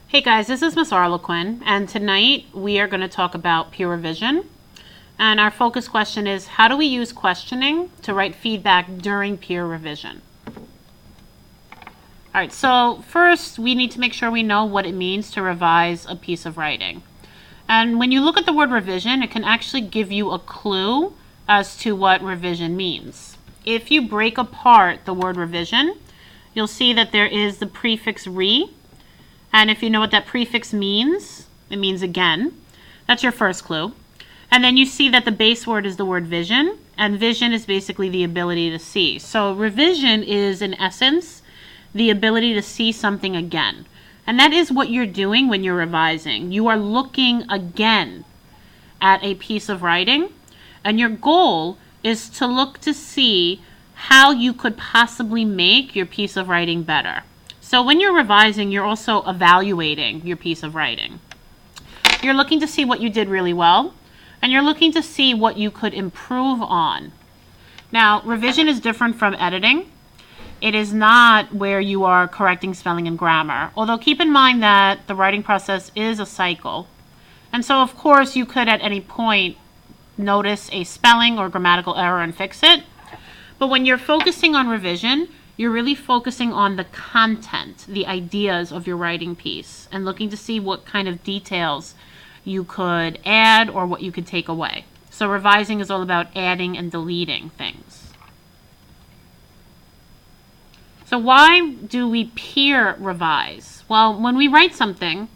Hey guys, this is Miss Arlequin, and tonight we are going to talk about peer revision. And our focus question is, how do we use questioning to write feedback during peer revision? Alright, so first we need to make sure we know what it means to revise a piece of writing. And when you look at the word revision, it can actually give you a clue as to what revision means. If you break apart the word revision, you'll see that there is the prefix re. And if you know what that prefix means, it means again. That's your first clue. And then you see that the base word is the word vision, and vision is basically the ability to see. So revision is, in essence, the ability to see something again. And that is what you're doing when you're revising. You are looking again at a piece of writing, and your goal is to look to see how you could possibly make your piece of writing better. So when you're revising, you're also evaluating your piece of writing. You're looking to see what you did really well, and you're looking to see what you could improve on. Now, revision is different from editing. It is not where you are correcting spelling and grammar, although keep in mind that the writing process is a cycle. And so, of course, you could at any point notice a spelling or grammatical error and fix it. But when you're focusing on revision, you're really focusing on the content, the ideas of your writing piece, and looking to see what kind of details you could add or what you could take away. So revising is all about adding and deleting things. So why do we peer revise? Well, when we write something,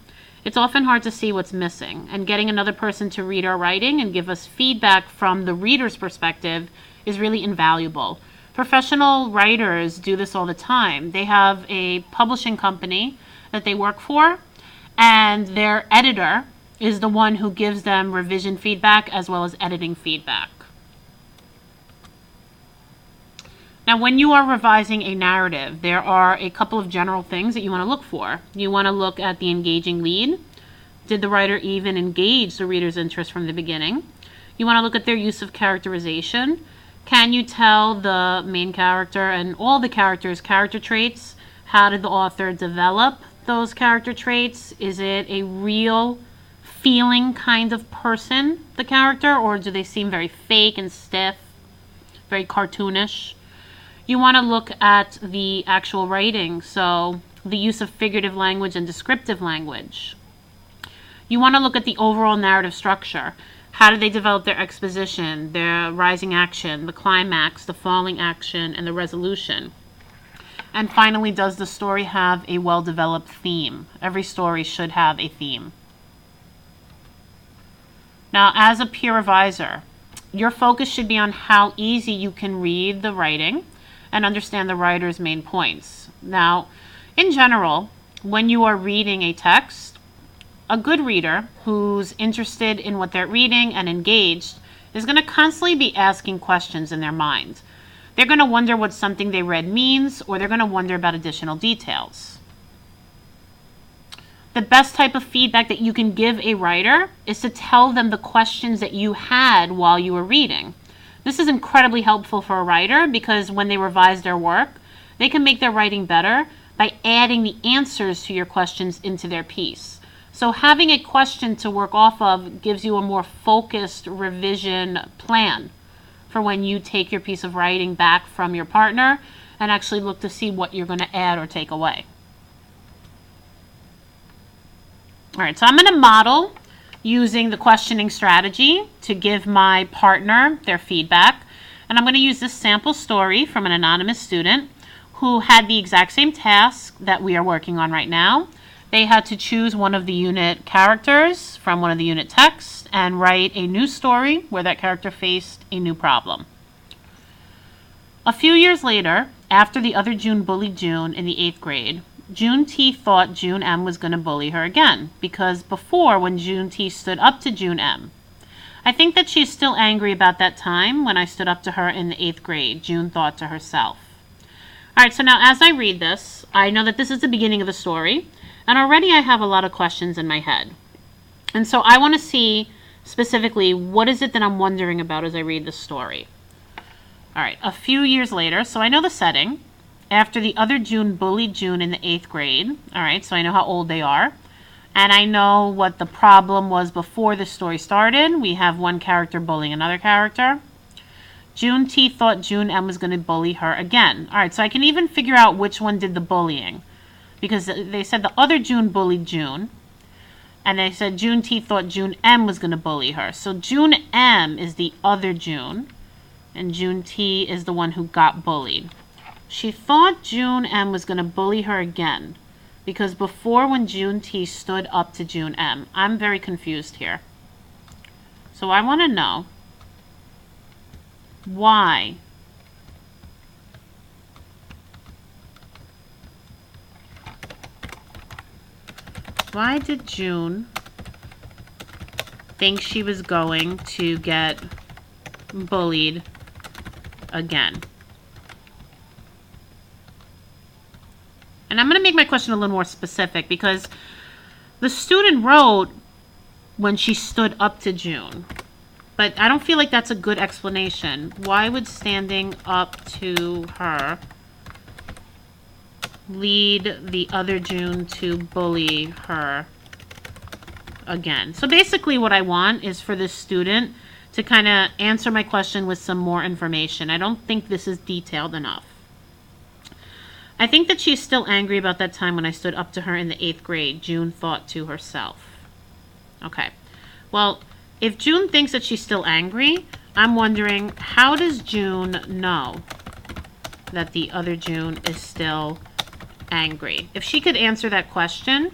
it's often hard to see what's missing, and getting another person to read our writing and give us feedback from the reader's perspective is really invaluable. Professional writers do this all the time. They have a publishing company that they work for, and their editor is the one who gives them revision feedback as well as editing feedback. Now, when you are revising a narrative, there are a couple of general things that you want to look for. You want to look at the engaging lead. Did the writer even engage the reader's interest from the beginning? You want to look at their use of characterization. Can you tell the main character and all the characters' character traits? How did the author develop those character traits? Is it a real feeling kind of person, the character, or do they seem very fake and stiff, very cartoonish? You want to look at the actual writing, so the use of figurative language and descriptive language. You want to look at the overall narrative structure. How do they develop their exposition, their rising action, the climax, the falling action, and the resolution? And finally, does the story have a well-developed theme? Every story should have a theme. Now, as a peer reviser, your focus should be on how easy you can read the writing and understand the writer's main points. Now, in general, when you are reading a text, a good reader who's interested in what they're reading and engaged is going to constantly be asking questions in their mind. They're going to wonder what something they read means, or they're going to wonder about additional details. The best type of feedback that you can give a writer is to tell them the questions that you had while you were reading. This is incredibly helpful for a writer because when they revise their work, they can make their writing better by adding the answers to your questions into their piece. So having a question to work off of gives you a more focused revision plan for when you take your piece of writing back from your partner and actually look to see what you're going to add or take away. All right, so I'm going to model using the questioning strategy to give my partner their feedback. And I'm going to use this sample story from an anonymous student who had the exact same task that we are working on right now. They had to choose one of the unit characters from one of the unit texts and write a new story where that character faced a new problem. A few years later, after the other June bullied June in the 8th grade, June T thought June M was going to bully her again, because before, when June T stood up to June M, I think that she's still angry about that time when I stood up to her in the 8th grade, June thought to herself. All right, so now as I read this, I know that this is the beginning of the story, and already I have a lot of questions in my head. And so I want to see specifically what is it that I'm wondering about as I read the story. All right, a few years later, so I know the setting. After the other June bullied June in the 8th grade, all right, so I know how old they are. And I know what the problem was before the story started. We have one character bullying another character. June T thought June M was going to bully her again. All right, so I can even figure out which one did the bullying, because they said the other June bullied June, and they said June T thought June M was going to bully her. So June M is the other June, and June T is the one who got bullied. She thought June M was going to bully her again, because before, when June T stood up to June M, I'm very confused here. So I want to know why. Why did June think she was going to get bullied again? And I'm going to make my question a little more specific, because the student wrote when she stood up to June, but I don't feel like that's a good explanation. Why would standing up to her lead the other June to bully her again? So basically what I want is for this student to kind of answer my question with some more information. I don't think this is detailed enough. I think that she's still angry about that time when I stood up to her in the 8th grade, June thought to herself. Okay, well, if June thinks that she's still angry, I'm wondering, how does June know that the other June is still angry? If she could answer that question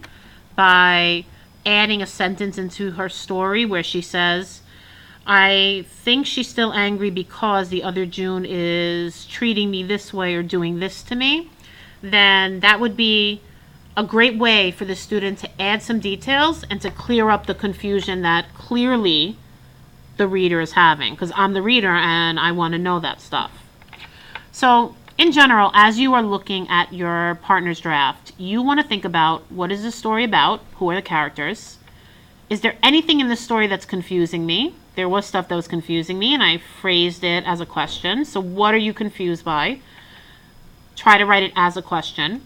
by adding a sentence into her story where she says, I think she's still angry because the other June is treating me this way or doing this to me, then that would be a great way for the student to add some details and to clear up the confusion that clearly the reader is having, because I'm the reader and I want to know that stuff. So in general, as you are looking at your partner's draft, you want to think about, what is the story about? Who are the characters? Is there anything in the story that's confusing me? There was stuff that was confusing me and I phrased it as a question. So what are you confused by? Try to write it as a question.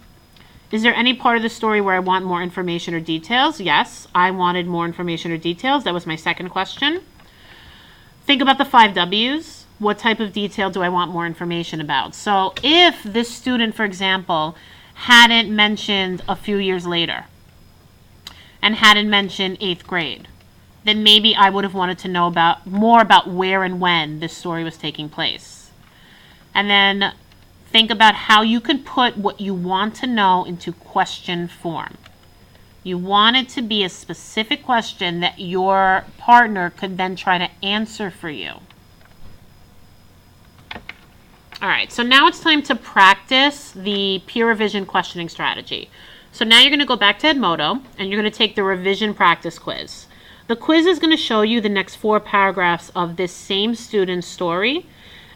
Is there any part of the story where I want more information or details? Yes, I wanted more information or details. That was my second question. Think about the 5 W's. What type of detail do I want more information about? So if this student, for example, hadn't mentioned a few years later and hadn't mentioned 8th grade, then maybe I would have wanted to know more about where and when this story was taking place. And then think about how you can put what you want to know into question form. You want it to be a specific question that your partner could then try to answer for you. All right, so now it's time to practice the peer revision questioning strategy. So now you're going to go back to Edmodo and you're going to take the revision practice quiz. The quiz is going to show you the next 4 paragraphs of this same student's story.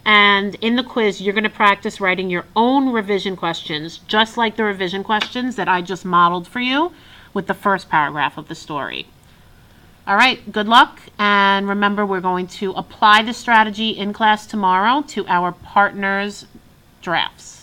And in the quiz, you're going to practice writing your own revision questions, just like the revision questions that I just modeled for you with the first paragraph of the story. All right, good luck. And remember, we're going to apply the strategy in class tomorrow to our partners' drafts.